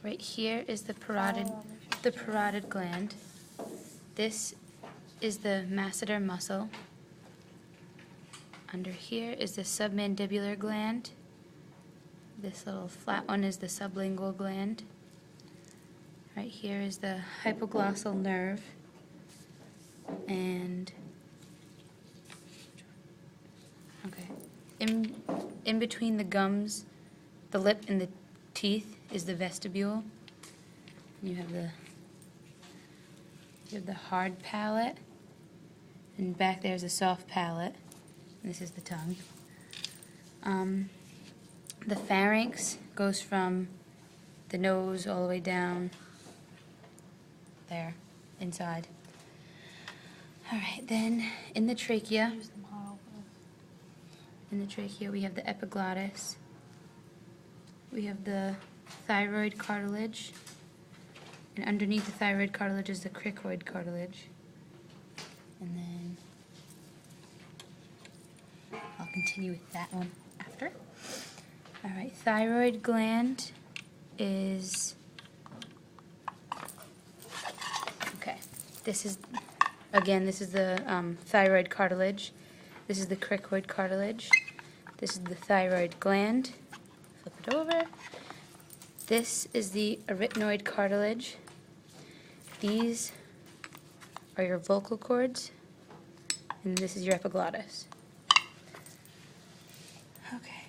Right here is the parotid gland. This is the masseter muscle. Under here is the submandibular gland. This little flat one is the sublingual gland. Right here is the hypoglossal nerve. And okay, in between the gums, the lip and the teeth is the vestibule. You have the hard palate, and back there's a soft palate. This is the tongue. The pharynx goes from the nose all the way down there, inside. All right, then in the trachea we have the epiglottis. We have the thyroid cartilage, and underneath the thyroid cartilage is the cricoid cartilage. And then I'll continue with that one after. All right, thyroid gland is, okay, this is the thyroid cartilage. This is the cricoid cartilage. This is the thyroid gland. Flip it over. This is the arytenoid cartilage. These are your vocal cords, and this is your epiglottis. Okay.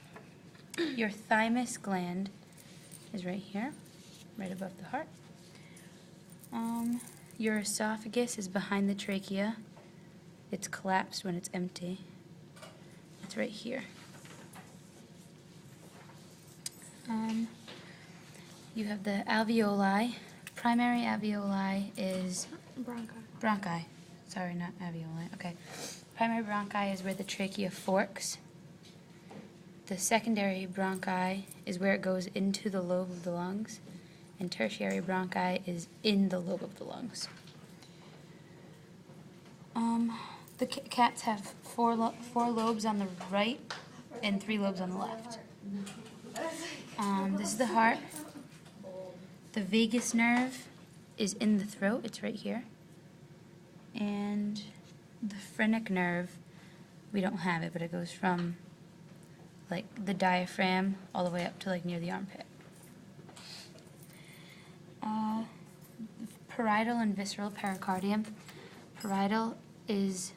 Your thymus gland is right here, right above the heart. Your esophagus is behind the trachea. It's collapsed when it's empty. It's right here. You have the alveoli. Primary alveoli is bronchi. Sorry, not alveoli. Okay. Primary bronchi is where the trachea forks. The secondary bronchi is where it goes into the lobe of the lungs, and tertiary bronchi is in the lobe of the lungs. The cats have four lobes on the right and 3 lobes on the left. This is the heart. The vagus nerve is in the throat. It's right here. And the phrenic nerve, we don't have it, but it goes from like the diaphragm all the way up to like near the armpit. Parietal and visceral pericardium. Parietal is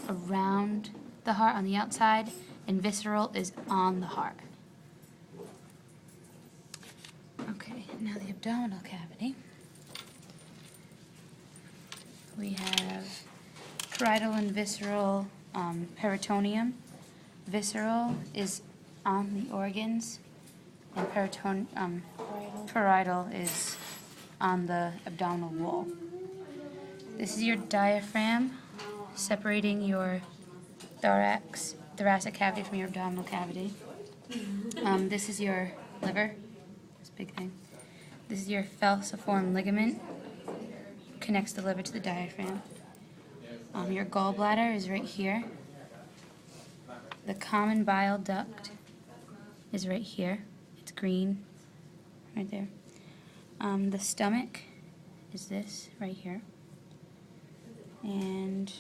around the heart on the outside, and visceral is on the heart. Okay, now the abdominal cavity. We have parietal and visceral peritoneum. Visceral is on the organs, and parietal is on the abdominal wall. This is your diaphragm, separating your thoracic cavity from your abdominal cavity. This is your liver, this big thing. This is your falciform ligament, connects the liver to the diaphragm. Your gallbladder is right here. The common bile duct is right here. It's green, right there. The stomach is this right here. And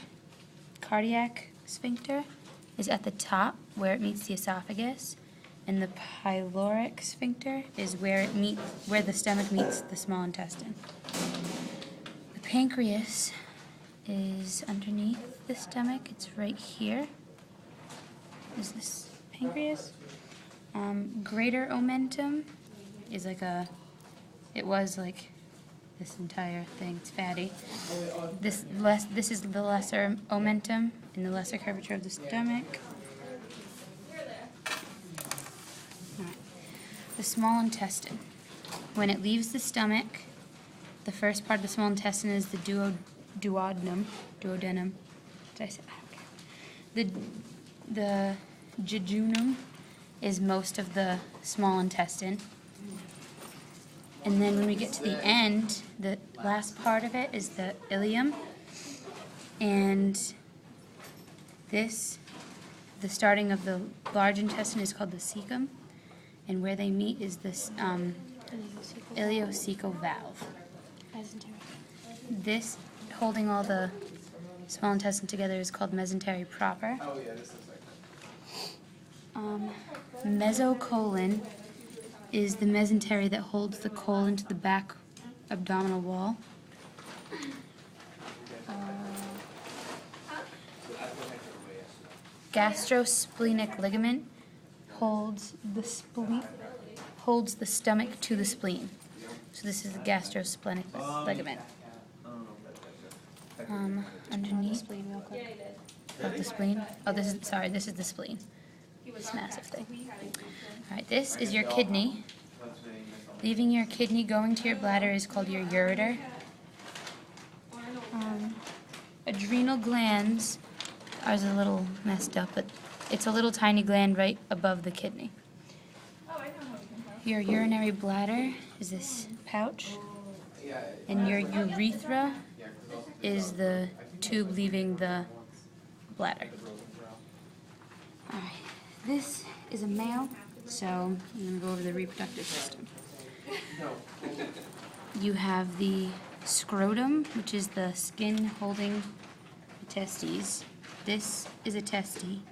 cardiac sphincter is at the top where it meets the esophagus, and the pyloric sphincter is where the stomach meets the small intestine. The pancreas is underneath the stomach. It's right here. Is this pancreas? Greater omentum is it was like this entire thing. It's fatty. This is the lesser omentum and the lesser curvature of the stomach. Right. The small intestine. When it leaves the stomach, the first part of the small intestine is the duodenum. Did I say that? Okay. The jejunum is most of the small intestine. And then when we get to the end, the last part of it is the ileum. And the starting of the large intestine is called the cecum. And where they meet is this ileocecal valve. Mesentery. This, holding all the small intestine together, is called mesentery proper. Mesocolon is the mesentery that holds the colon to the back abdominal wall. Gastrosplenic ligament holds the stomach to the spleen. So this is the gastrosplenic ligament. Underneath Spleen, real quick. of the spleen. Oh, this is the spleen. This massive thing. All right, this is your kidney. Leaving your kidney going to your bladder is called your ureter. Adrenal glands are a little messed up, but it's a little tiny gland right above the kidney. Your urinary bladder is this pouch, and your urethra is the tube leaving the bladder. All right, this is a male, so I'm going to go over the reproductive system. You have the scrotum, which is the skin holding the testes. This is a testy.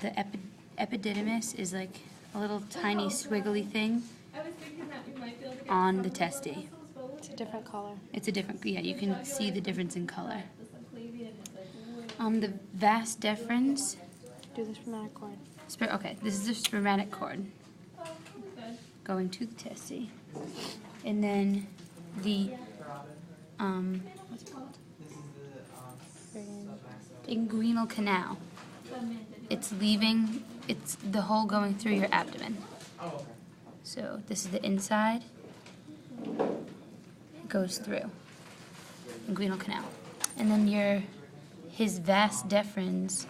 The epididymis is like a little tiny swiggly thing on the testy. It's a different color. It's a different, yeah, you can see the difference in color. The vas deferens. Do the spermatic cord. Okay, this is the spermatic cord going to the testy. And then the, what's it called? Inguinal canal. It's the hole going through your abdomen. So this is the inside. It goes through. Inguinal canal. And then his vas deferens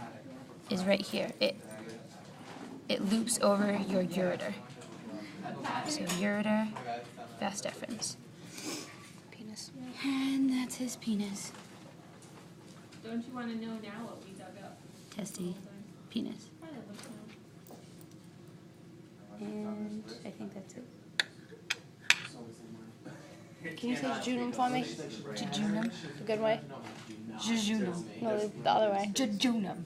is right here. It loops over your ureter. So ureter, vas deferens. Penis. And that's his penis. Don't you want to know now what we dug up? Testy, penis. And I think that's it. Can you say jejunum for me? Jejunum. The good way? Jejunum. No, the other way. Jejunum.